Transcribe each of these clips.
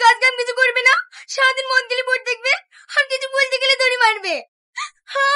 কাজ কাম কিছু করবে না, সারাদিন মন গেলে পড়ে দেখবে, আর কিছু বলতে গেলে দড়ি মারবে।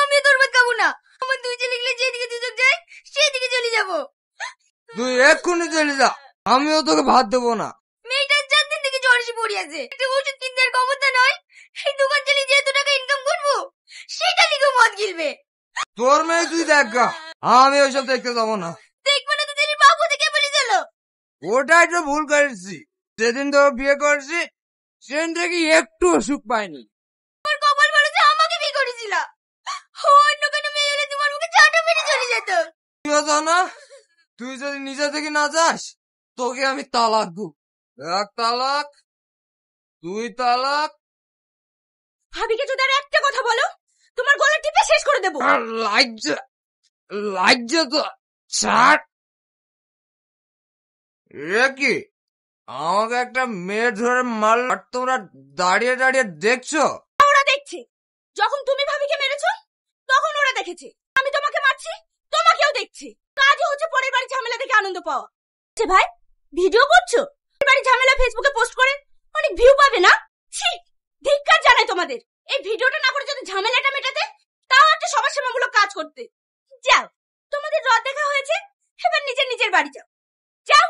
আমি তোর ভাত খাবো না, আমার দুই ছেলে গেলে যেদিকে দুচোখ যায় সেদিকে চলে যাবো। তুই এক্ষুনি চলে যা, আমিও তোকে ভাত দেবো না। মেয়েটার 4 দিন থেকে জ্বর এসে পড়ে আছে, একটা ওষুধ কিনতে আর ক্ষমতা নয়। এই দোকান চালিয়ে যে এত টাকা ইনকাম করবো সেটা লিখে মদ গিলবে। তোর মেয়ে তুই দেখ গা, আমি ওইসব দেখতে যাবো না। দেখবো না তো দিদির বাবু থেকে বলে চলো। ওটাই তো ভুল করেছি, যেদিন তো বিয়ে করেছি সেদিন থেকে একটু সুখ পাইনি। তোমার কপাল ভালো যে আমাকে বিয়ে করেছিল, অন্য কোনো মেয়ে হলে তোমার মুখে চাটা মেরে চলে যেত। তুইও তো না, তুই যদি নিজে থেকে না যাস তোকে আমি তালাক দেব। 1 তালাক, 2 তালাক। ভাবিকে যদি আর একটা কথা বলো তোমার গলা টিপে শেষ করে দেবো। লাজ্জা তো ছাড়। এ কি, আমাকে একটা মেয়ে ধরে মারল আর তোমরা দাঁড়িয়ে দাঁড়িয়ে দেখছো? ওরা দেখছে, যখন তুমি ভাবিকে মেরেছো তখন ওরা দেখেছে। আমি তোমাকে মারছি, তোমাকেও দেখছি। কাজে হচ্ছে পরের বাড়ি ঝামেলা দেখে আনন্দ পাওয়া। ভাই ভিডিও করছো, পরের বাড়ি ঝামেলা ফেসবুকে পোস্ট করে অনেক ভিউ পাবে না? ছি, ধিক্কার জানাই তোমাদের। এই ভিডিওটা না করে যদি ঝামেলাটা মেটাতে, তাও একটা সমাজসেবামূলক কাজ করতে। যাও, তোমাদের রদ দেখা হয়েছে, এবার নিজের নিজের বাড়ি যাও। যাও।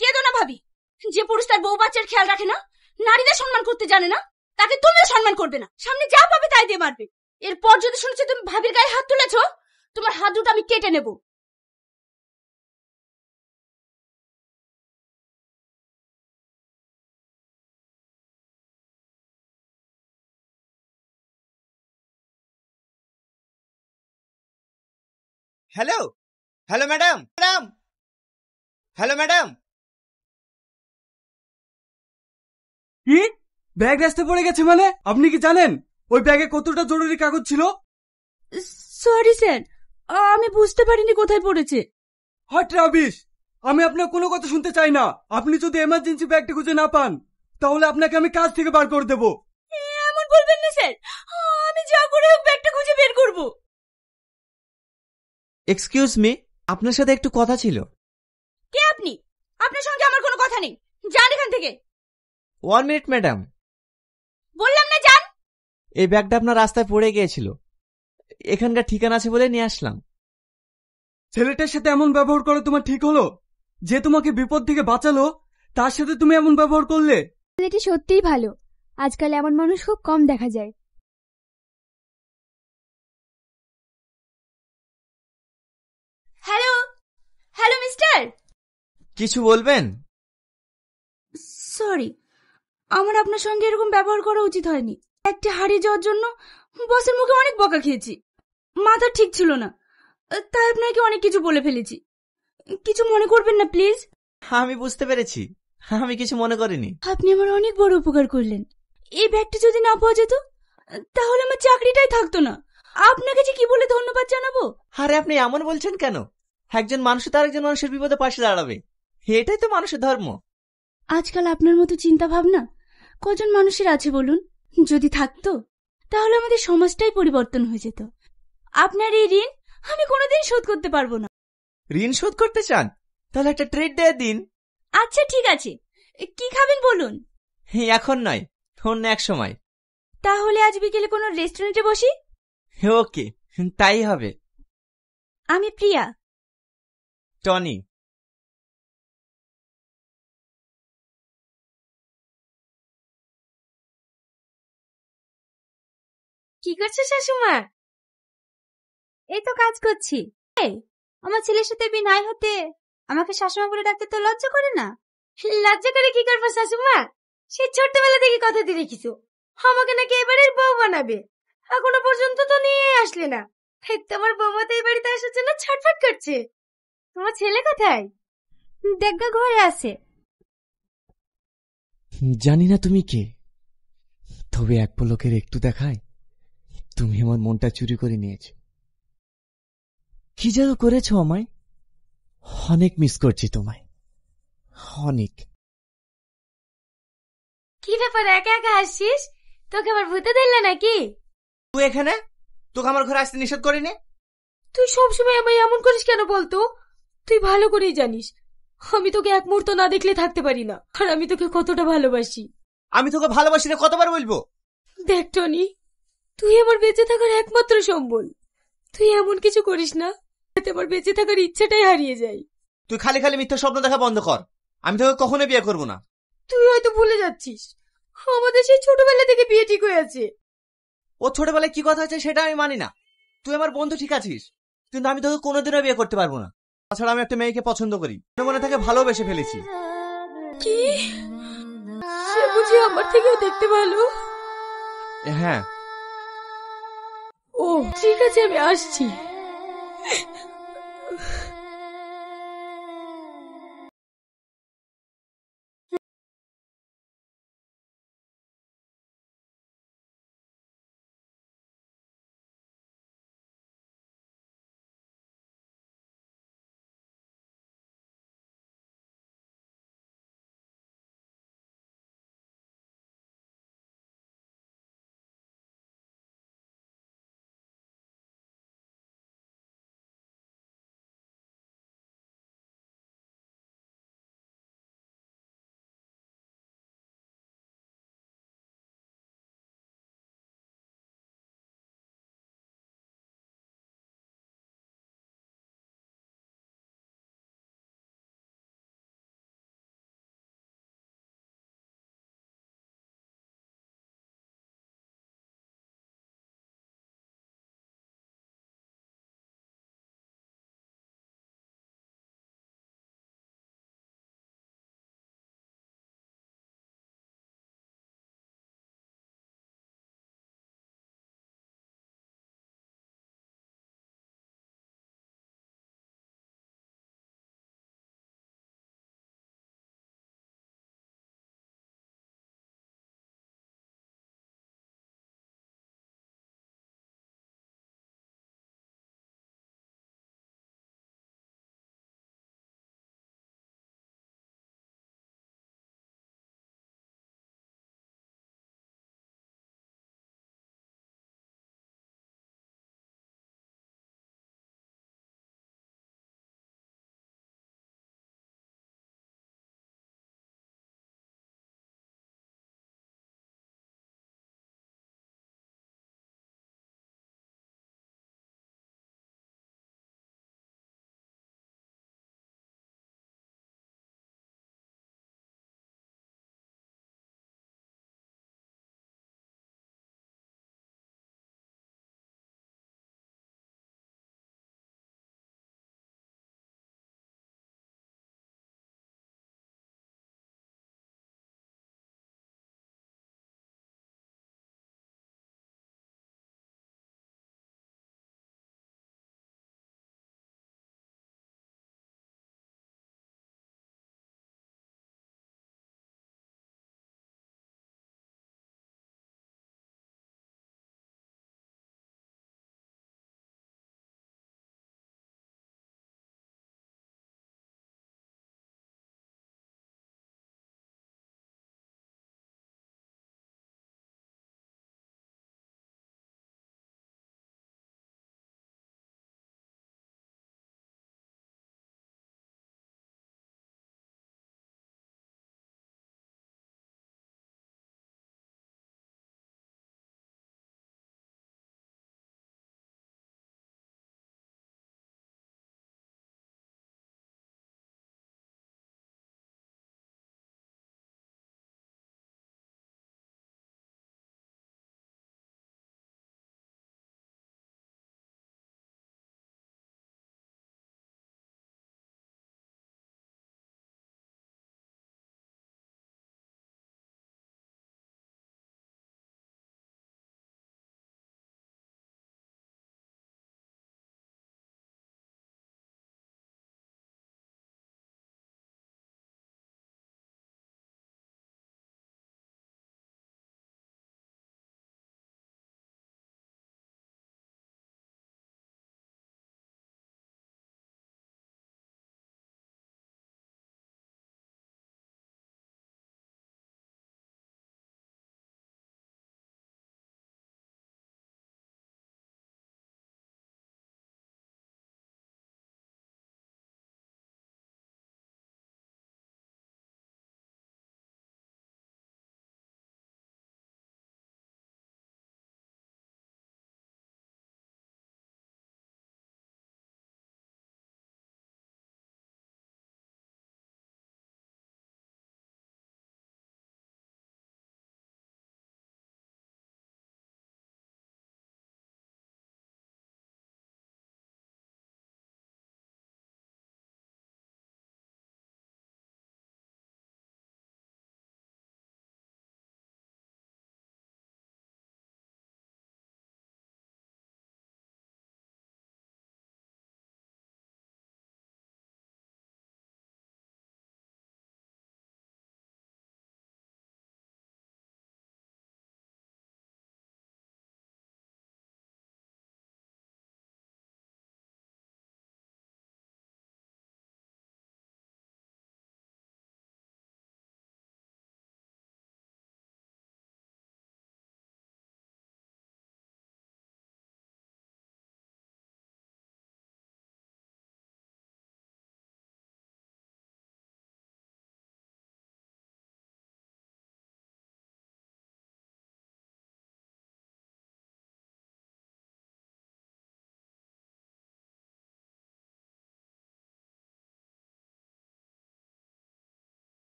কেঁদো না ভাবি, যে পুরুষ তার বউ বাচ্চার খেয়াল রাখে না, নারীদের সম্মান করতে জানে না, তাকে তুমিও সম্মান করবে না। সামনে যা পাবে তাই দিয়ে মারবে। এরপর যদি শুনেছি তুমি ভাবির গায়ে হাত তুলেছো, তোমার হাত দুটো আমি কেটে নেব। Hello hello madam, madam, hello madam. কি ব্যাগ রাস্তায় পড়ে গেছে মানে? আপনি কি জানেন ওই ব্যাগে কতটা জরুরি কাগজ ছিল? সরি স্যার, আমি বুঝতে পারিনি কোথায় পড়েছে। হট রাবিশ, আমি আপনার কোনো কথা শুনতে চাই না। আপনি যদি এমার্জেন্সি ব্যাগটা খুঁজে না পান তাহলে আপনাকে আমি কাজ থেকে বার করে দেবো। এমন বলবেন না স্যার, আমি যা করে হোক ব্যাগটা খুঁজে বের করব। এক্সকিউজ মি, আপনার সাথে একটু কথা ছিল। কে আপনি? আপনার সঙ্গে আমার কোনো কথা নেই, যান এখান থেকে। 1 মিনিট ম্যাডাম। বললাম না যান। এই ব্যাগটা আপনার রাস্তায় পড়ে গিয়েছিল, এখানকার ঠিকানা আছে বলে নিয়ে আসলাম। ছেলেটার সাথে এমন ব্যবহার করা তোমার ঠিক হলো? যে তোমাকে বিপদ থেকে বাঁচালো তার সাথে তুমি এমন ব্যবহার করলে? ছেলেটি সত্যিই ভালো, আজকাল এমন মানুষ খুব কম দেখা যায়। Hello hello mister. কিছু বলবেন? সরি, আমার আপনার সঙ্গে এরকম ব্যবহার করা উচিত হয়নি। একটা হারিয়ে যাওয়ার জন্য বসের মুখে অনেক বকা খেয়েছি, মাথা ঠিক ছিল না, তাই আপনাকে অনেক কিছু বলে ফেলেছি। কিছু মনে করবেন না প্লিজ। আমি বুঝতে পেরেছি, আমি কিছু মনে করিনি। আপনি আমার অনেক বড় উপকার করলেন। এই ব্যাগটা যদি না পাওয়া যেত তাহলে আমার চাকরিটাই থাকতো না। আপনাকে যে কি বলে ধন্যবাদ জানাবো। আরে আপনি এমন বলছেন কেন? একজন মানুষ তো আরেকজন মানুষের বিপদে পাশে দাঁড়াবে, এটাই তো মানুষের ধর্ম। আজকাল আপনার মতো চিন্তা ভাবনা কজন মানুষের আছে বলুন? যদি থাকতো তাহলে আমাদের সমাজটাই পরিবর্তন হয়ে যেত। আপনার এই ঋণ আমি কোনোদিন শোধ করতে পারবো না। ঋণ শোধ করতে চান? তাহলে একটা ট্রিট দিয়ে দিন। আচ্ছা ঠিক আছে, কি খাবেন বলুন? এখন নয়, অন্য এক সময়। তাহলে আজ বিকেলে কোনো রেস্টুরেন্টে বসি। ওকে, তাই হবে। আমি প্রিয়া। টনি। কি করছো শাশুমা? এই তো কাজ করছি। আমার ছেলের সাথে বিয়ে নাই হতে আমাকে শাশুমা বলে ডাকতে তো লজ্জা করে না? লজ্জা করে কি করবো শাশুমা? সে ছোট্টবেলা থেকে কথা দিয়ে রেখেছো আমাকে নাকি এবারের বউ বানাবে, এখনো পর্যন্ত তো নিয়ে আসলে না। তোমার বৌমা তো এই বাড়িতে আসার জন্য ছটফট করছে। তোমার ছেলে কোথায়? দেখগা ঘরে আছে। জানি না তুমি কে, তবে এক পলকের একটু দেখায় তুমি আমার মনটা চুরি করে নিয়েছো। কি যেন করেছো আমায়, অনেক মিস করছি তোমায়, অনেক। কি ব্যাপার একা একা হাসছিস? তোকে আবার ভূতে ধরলে নাকি? তুই এখানে, তোকে আমার ঘরে আসতে নিষেধ করিনি। তুই সবসময় আমায় এমন করিস কেন বলতো? তুই ভালো করেই জানিস আমি তোকে এক মুহূর্ত না দেখলে থাকতে পারি না, আর আমি তোকে কতটা ভালোবাসি। আমি তোকে ভালোবাসি না কতবার বলবো? দেখ টনি, তুই আমার বেঁচে থাকার একমাত্র সম্বল। তুই এমন কিছু করিস না যাতে আমার বেঁচে থাকার ইচ্ছাটাই হারিয়ে যায়। তুই খালি খালি মিথ্যা স্বপ্ন দেখা বন্ধ কর। আমি তোকে কখনো বিয়ে করবো না। তুই হয়তো ভুলে যাচ্ছিস, আমাদের সেই ছোটবেলা থেকে বিয়ে ঠিক হয়ে আছে। ও ছোটবেলায় কি কথা আছে সেটা আমি মানি না। তুই আমার বন্ধু ঠিক আছিস, কিন্তু আমি তোকে কোনোদিনও বিয়ে করতে পারবো না। তাছাড়া আমি একটা মেয়েকে পছন্দ করি, মনে মনে তাকে ভালোবেসে ফেলেছি। কি? সে বুঝি আমার থেকেও দেখতে ভালো? হ্যাঁ। ও ঠিক আছে, আমি আসছি।